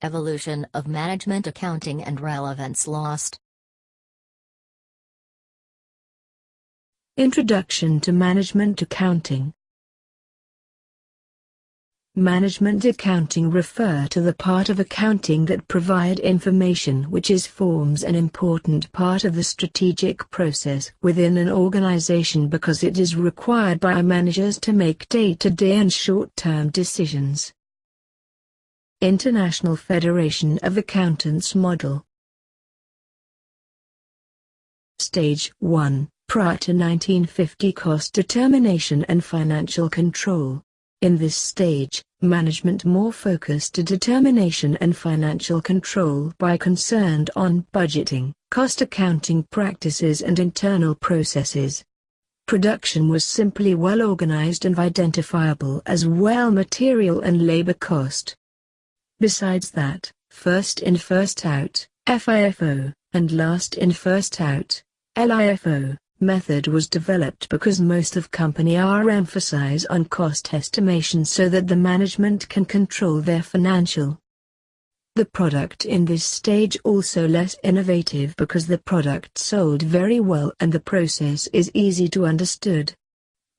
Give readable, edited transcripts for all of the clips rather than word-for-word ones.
Evolution of management accounting and relevance lost. Introduction to management accounting. Management accounting refer to the part of accounting that provide information which forms an important part of the strategic process within an organization because it is required by managers to make day-to-day and short-term decisions. International Federation of Accountants Model. Stage 1, prior to 1950, cost determination and financial control. In this stage, management more focused to determination and financial control by concerned on budgeting, cost accounting practices and internal processes. Production was simply well organized and identifiable as well material and labor cost. Besides that, first in first out, FIFO, and last in first out, LIFO, method was developed because most of company are emphasize on cost estimation so that the management can control their financial. The product in this stage also less innovative because the product sold very well and the process is easy to understood.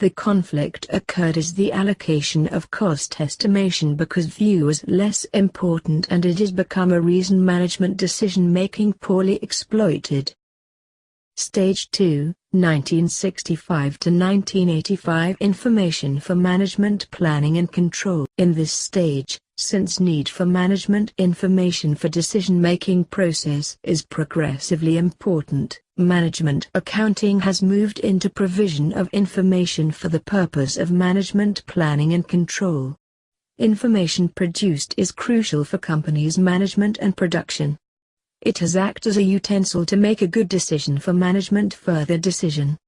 The conflict occurred is the allocation of cost estimation because view is less important and it has become a reason management decision-making poorly exploited. Stage 2, 1965 to 1985 Information for management planning and control. In this stage, since need for management information for decision-making process is progressively important, management accounting has moved into provision of information for the purpose of management planning and control. Information produced is crucial for companies' management and production. It has acted as a utensil to make a good decision for management further decision.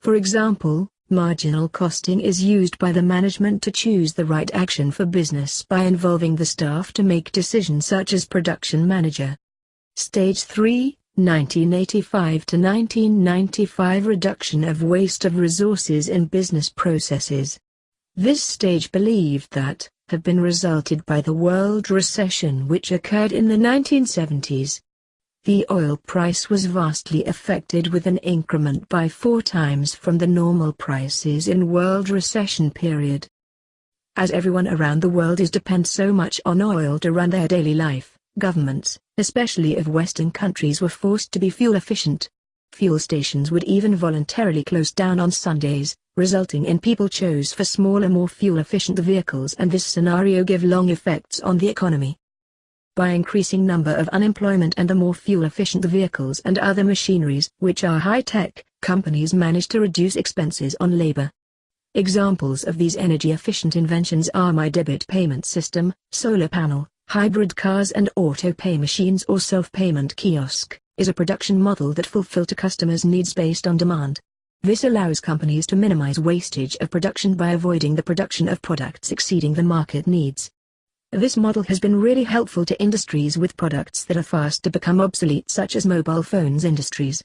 For example, marginal costing is used by the management to choose the right action for business by involving the staff to make decisions such as production manager. Stage 3, 1985 to 1995 Reduction of waste of resources in business processes. This stage believed that, have been resulted by the world recession which occurred in the 1970s. The oil price was vastly affected with an increment by 4 times from the normal prices in world recession period. As everyone around the world depend so much on oil to run their daily life, governments, especially of Western countries, were forced to be fuel efficient. Fuel stations would even voluntarily close down on Sundays, resulting in people chose for smaller more fuel-efficient vehicles, and this scenario gave long effects on the economy. By increasing number of unemployment and the more fuel-efficient vehicles and other machineries which are high-tech, companies managed to reduce expenses on labor. Examples of these energy-efficient inventions are My Debit payment system, solar panel, hybrid cars and auto-pay machines or self-payment kiosk, is a production model that fulfill to customers' needs based on demand. This allows companies to minimize wastage of production by avoiding the production of products exceeding the market needs. This model has been really helpful to industries with products that are fast to become obsolete, such as mobile phones industries.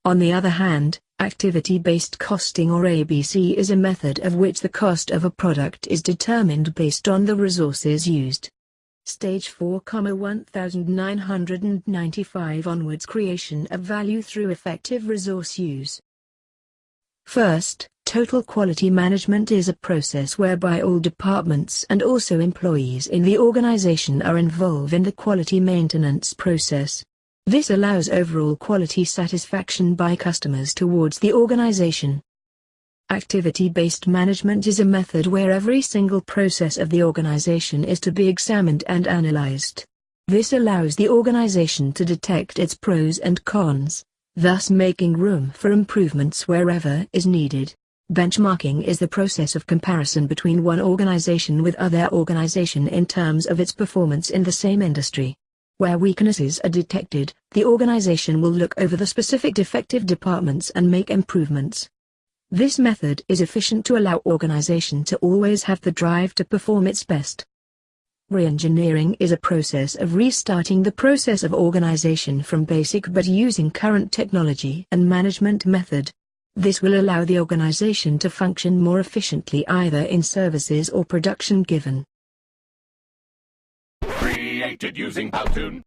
On the other hand, activity-based costing or ABC is a method of which the cost of a product is determined based on the resources used. Stage 4, 1995 onwards Creation of value through effective resource use. First, total quality management is a process whereby all departments and also employees in the organization are involved in the quality maintenance process. This allows overall quality satisfaction by customers towards the organization. Activity-based management is a method where every single process of the organization is to be examined and analyzed. This allows the organization to detect its pros and cons, thus making room for improvements wherever is needed. Benchmarking is the process of comparison between one organization with other organization in terms of its performance in the same industry. Where weaknesses are detected, the organization will look over the specific defective departments and make improvements. This method is efficient to allow organization to always have the drive to perform its best. Reengineering is a process of restarting the process of organization from basic but using current technology and management method. This will allow the organization to function more efficiently either in services or production given. Create created using Powtoon.